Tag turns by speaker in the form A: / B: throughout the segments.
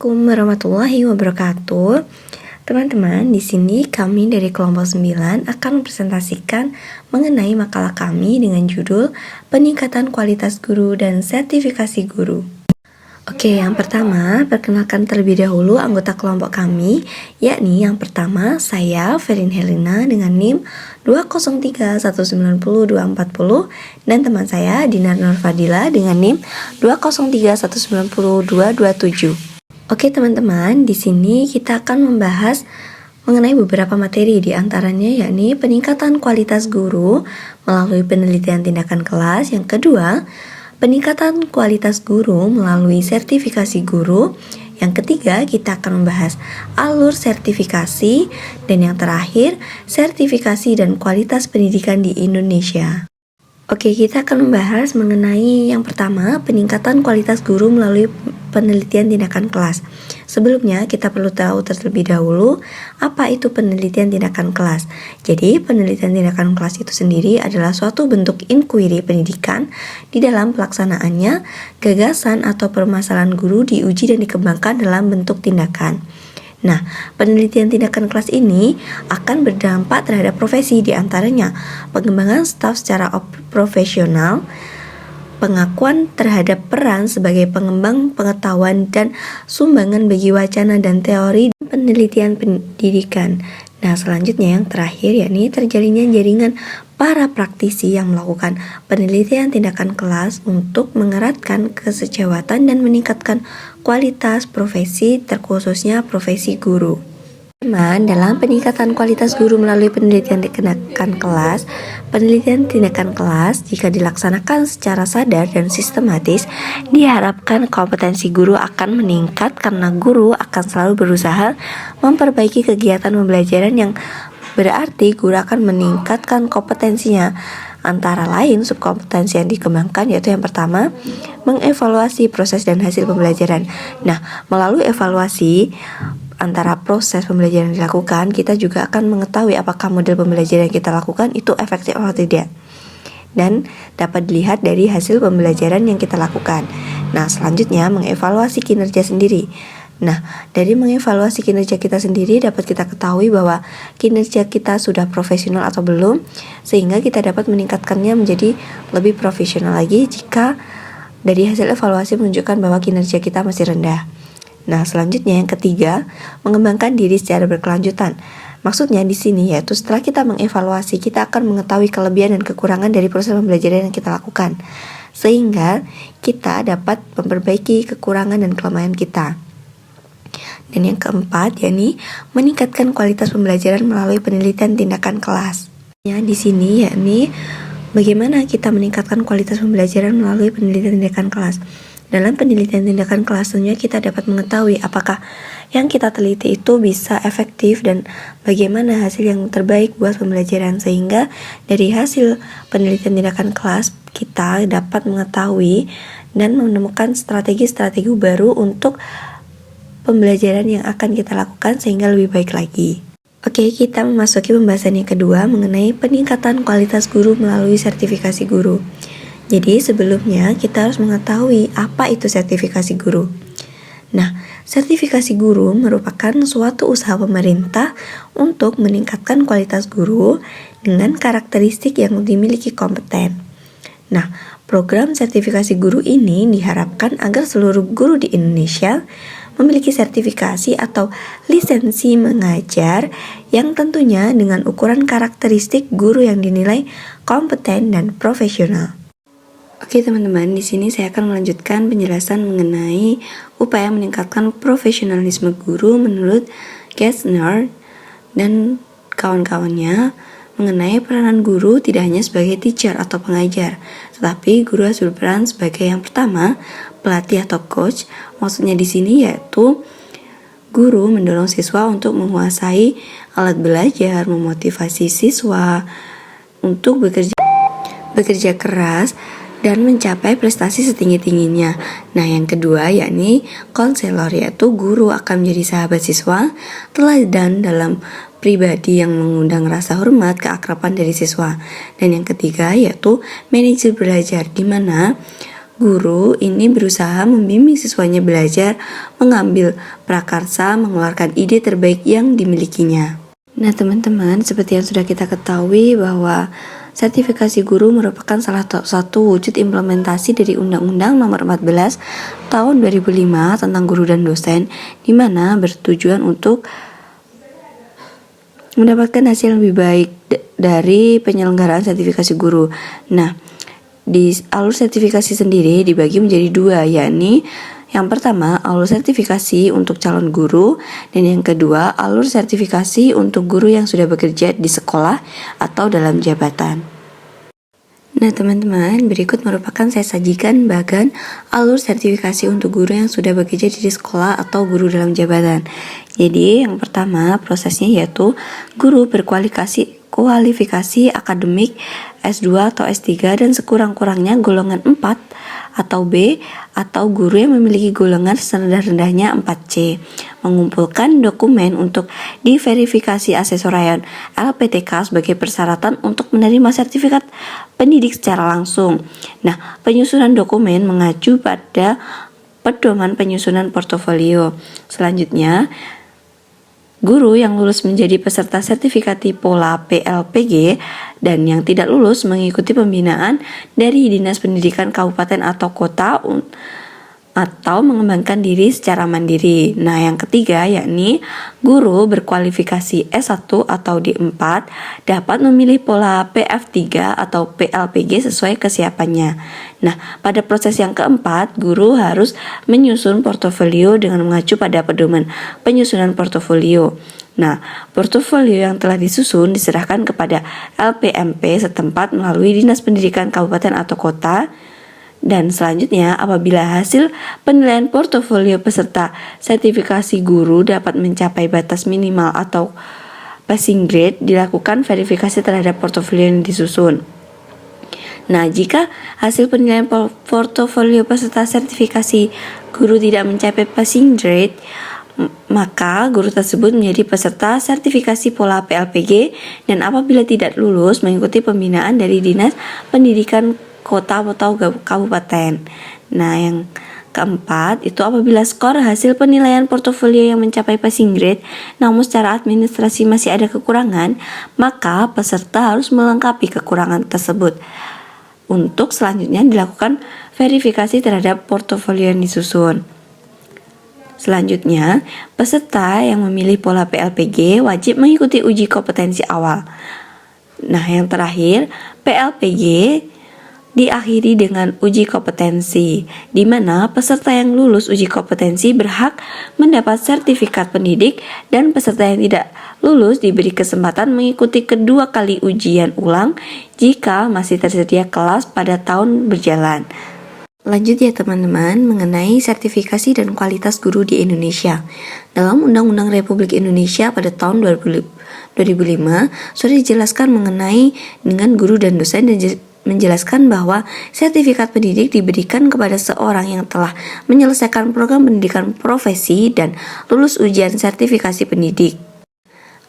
A: Assalamualaikum warahmatullahi wabarakatuh. Teman-teman, di sini kami dari kelompok 9 akan mempresentasikan mengenai makalah kami dengan judul Peningkatan Kualitas Guru dan Sertifikasi Guru. Oke, yang pertama, perkenalkan terlebih dahulu anggota kelompok kami, yakni yang pertama, saya Ferin Helena dengan NIM 203190240 dan teman saya Dinar Nur Fadila dengan NIM 203190227. Oke teman-teman, di sini kita akan membahas mengenai beberapa materi, di antaranya yakni peningkatan kualitas guru melalui penelitian tindakan kelas. Yang kedua, peningkatan kualitas guru melalui sertifikasi guru. Yang ketiga, kita akan membahas alur sertifikasi. Dan yang terakhir, sertifikasi dan kualitas pendidikan di Indonesia. Oke, kita akan membahas mengenai yang pertama, peningkatan kualitas guru melalui penelitian tindakan kelas. Sebelumnya, kita perlu tahu terlebih dahulu apa itu penelitian tindakan kelas. Jadi, penelitian tindakan kelas itu sendiri adalah suatu bentuk inquiry pendidikan di dalam pelaksanaannya, gagasan atau permasalahan guru diuji dan dikembangkan dalam bentuk tindakan. Nah, penelitian tindakan kelas ini akan berdampak terhadap profesi, diantaranya pengembangan staf secara profesional, pengakuan terhadap peran sebagai pengembang pengetahuan dan sumbangan bagi wacana dan teori penelitian pendidikan. Nah, selanjutnya yang terakhir yakni terjalinnya jaringan para praktisi yang melakukan penelitian tindakan kelas untuk mengeratkan kesejawatan dan meningkatkan kualitas profesi, terkhususnya profesi guru. Dalam peningkatan kualitas guru melalui penelitian tindakan kelas, penelitian tindakan kelas jika dilaksanakan secara sadar dan sistematis, diharapkan kompetensi guru akan meningkat karena guru akan selalu berusaha memperbaiki kegiatan pembelajaran, yang berarti guru akan meningkatkan kompetensinya. Antara lain subkompetensi yang dikembangkan yaitu yang pertama, mengevaluasi proses dan hasil pembelajaran. Nah, melalui evaluasi antara proses pembelajaran yang dilakukan, kita juga akan mengetahui apakah model pembelajaran yang kita lakukan itu efektif atau tidak, dan dapat dilihat dari hasil pembelajaran yang kita lakukan. Nah, selanjutnya mengevaluasi kinerja sendiri. Nah, dari mengevaluasi kinerja kita sendiri dapat kita ketahui bahwa kinerja kita sudah profesional atau belum, sehingga kita dapat meningkatkannya menjadi lebih profesional lagi jika dari hasil evaluasi menunjukkan bahwa kinerja kita masih rendah. Nah, selanjutnya yang ketiga, mengembangkan diri secara berkelanjutan. Maksudnya di sini yaitu setelah kita mengevaluasi, kita akan mengetahui kelebihan dan kekurangan dari proses pembelajaran yang kita lakukan, sehingga kita dapat memperbaiki kekurangan dan kelemahan kita. Dan yang keempat, yakni meningkatkan kualitas pembelajaran melalui penelitian tindakan kelas. Ya, di sini yakni bagaimana kita meningkatkan kualitas pembelajaran melalui penelitian tindakan kelas. Dalam penelitian tindakan kelas, tentunya kita dapat mengetahui apakah yang kita teliti itu bisa efektif dan bagaimana hasil yang terbaik buat pembelajaran, sehingga dari hasil penelitian tindakan kelas kita dapat mengetahui dan menemukan strategi-strategi baru untuk pembelajaran yang akan kita lakukan sehingga lebih baik lagi. Oke, kita memasuki pembahasan yang kedua mengenai peningkatan kualitas guru melalui sertifikasi guru. Jadi sebelumnya kita harus mengetahui apa itu sertifikasi guru. Nah, sertifikasi guru merupakan suatu usaha pemerintah untuk meningkatkan kualitas guru dengan karakteristik yang dimiliki kompeten. Nah, program sertifikasi guru ini diharapkan agar seluruh guru di Indonesia memiliki sertifikasi atau lisensi mengajar yang tentunya dengan ukuran karakteristik guru yang dinilai kompeten dan profesional. Oke teman-teman, di sini saya akan melanjutkan penjelasan mengenai upaya meningkatkan profesionalisme guru menurut Gessner dan kawan-kawannya mengenai peranan guru tidak hanya sebagai teacher atau pengajar, tetapi guru harus berperan sebagai yang pertama, pelatih atau coach. Maksudnya di sini yaitu guru mendorong siswa untuk menguasai alat belajar, memotivasi siswa untuk bekerja keras dan mencapai prestasi setinggi-tingginya. Nah, yang kedua yakni konselor, yaitu guru akan menjadi sahabat siswa, teladan dalam pribadi yang mengundang rasa hormat, keakraban dari siswa. Dan yang ketiga yaitu manajer belajar, di mana Guru ini berusaha membimbing siswanya belajar, mengambil prakarsa, mengeluarkan ide terbaik yang dimilikinya. Nah teman-teman, seperti yang sudah kita ketahui bahwa sertifikasi guru merupakan salah satu wujud implementasi dari Undang-Undang Nomor 14 Tahun 2005 tentang guru dan dosen, di mana bertujuan untuk mendapatkan hasil lebih baik dari penyelenggaraan sertifikasi guru. Nah, di alur sertifikasi sendiri dibagi menjadi dua, yakni yang pertama alur sertifikasi untuk calon guru, dan yang kedua alur sertifikasi untuk guru yang sudah bekerja di sekolah atau dalam jabatan. Nah teman-teman, berikut merupakan saya sajikan bagan alur sertifikasi untuk guru yang sudah bekerja di sekolah atau guru dalam jabatan. Jadi yang pertama prosesnya yaitu guru berkualifikasi akademik S2 atau S3 dan sekurang-kurangnya golongan 4 atau B, atau guru yang memiliki golongan serendah-rendahnya 4C, mengumpulkan dokumen untuk diverifikasi asesorian LPTK sebagai persyaratan untuk menerima sertifikat pendidik secara langsung. Nah, penyusunan dokumen mengacu pada pedoman penyusunan portofolio. Selanjutnya, guru yang lulus menjadi peserta sertifikasi pola PLPG dan yang tidak lulus mengikuti pembinaan dari Dinas Pendidikan Kabupaten atau Kota atau mengembangkan diri secara mandiri. Nah, yang ketiga yakni guru berkualifikasi S1 atau D4 dapat memilih pola PF3 atau PLPG sesuai kesiapannya. Nah, pada proses yang keempat, guru harus menyusun portofolio dengan mengacu pada pedoman penyusunan portofolio. Nah, portofolio yang telah disusun diserahkan kepada LPMP setempat melalui Dinas Pendidikan Kabupaten atau Kota. Dan selanjutnya, apabila hasil penilaian portofolio peserta sertifikasi guru dapat mencapai batas minimal atau passing grade, dilakukan verifikasi terhadap portofolio yang disusun. Nah, jika hasil penilaian portofolio peserta sertifikasi guru tidak mencapai passing grade, maka guru tersebut menjadi peserta sertifikasi pola PLPG, dan apabila tidak lulus mengikuti pembinaan dari Dinas Pendidikan Kota atau kabupaten. Nah, yang keempat itu apabila skor hasil penilaian portofolio yang mencapai passing grade, namun secara administrasi masih ada kekurangan, maka peserta harus melengkapi kekurangan tersebut. Untuk selanjutnya dilakukan verifikasi terhadap portofolio yang disusun. Selanjutnya, peserta yang memilih pola PLPG wajib mengikuti uji kompetensi awal. Nah, yang terakhir, PLPG diakhiri dengan uji kompetensi, di mana peserta yang lulus uji kompetensi berhak mendapat sertifikat pendidik, dan peserta yang tidak lulus diberi kesempatan mengikuti kedua kali ujian ulang jika masih tersedia kelas pada tahun berjalan. Lanjut ya teman-teman, mengenai sertifikasi dan kualitas guru di Indonesia. Dalam Undang-Undang Republik Indonesia pada tahun 2005 sudah dijelaskan mengenai dengan guru dan dosen, dan menjelaskan bahwa sertifikat pendidik diberikan kepada seorang yang telah menyelesaikan program pendidikan profesi dan lulus ujian sertifikasi pendidik.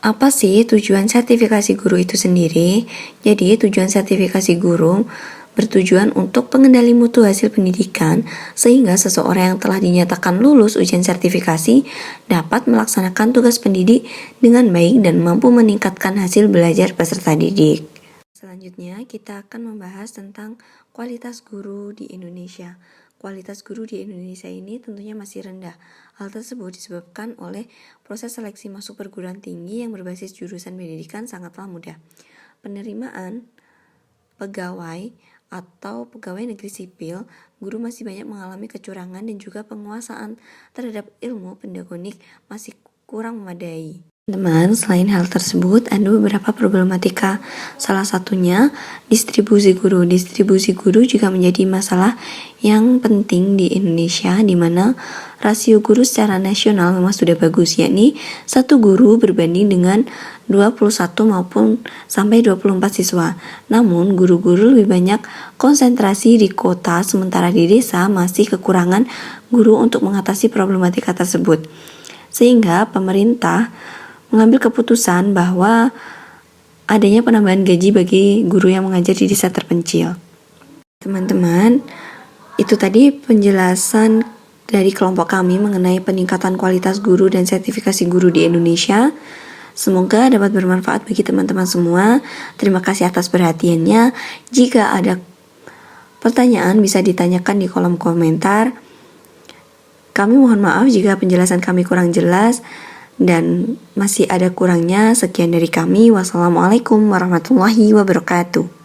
A: Apa sih tujuan sertifikasi guru itu sendiri? Jadi, tujuan sertifikasi guru bertujuan untuk pengendali mutu hasil pendidikan, sehingga seseorang yang telah dinyatakan lulus ujian sertifikasi dapat melaksanakan tugas pendidik dengan baik dan mampu meningkatkan hasil belajar peserta didik. Selanjutnya, kita akan membahas tentang kualitas guru di Indonesia. Kualitas guru di Indonesia ini tentunya masih rendah. Hal tersebut disebabkan oleh proses seleksi masuk perguruan tinggi yang berbasis jurusan pendidikan sangatlah mudah. Penerimaan pegawai atau pegawai negeri sipil, guru masih banyak mengalami kecurangan, dan juga penguasaan terhadap ilmu pedagonik masih kurang memadai. Teman, selain hal tersebut, ada beberapa problematika. Salah satunya distribusi guru. Distribusi guru juga menjadi masalah yang penting di Indonesia, di mana rasio guru secara nasional memang sudah bagus, yakni 1 guru berbanding dengan 21 maupun sampai 24 siswa. Namun, guru-guru lebih banyak konsentrasi di kota, sementara di desa masih kekurangan guru untuk mengatasi problematika tersebut. Sehingga pemerintah mengambil keputusan bahwa adanya penambahan gaji bagi guru yang mengajar di desa terpencil. Teman-teman, Itu tadi penjelasan dari kelompok kami mengenai peningkatan kualitas guru dan sertifikasi guru di Indonesia. Semoga dapat bermanfaat bagi teman-teman semua. Terima kasih atas perhatiannya. Jika ada pertanyaan bisa ditanyakan di kolom komentar. Kami mohon maaf jika penjelasan kami kurang jelas dan masih ada kurangnya. Sekian dari kami. Wassalamualaikum warahmatullahi wabarakatuh.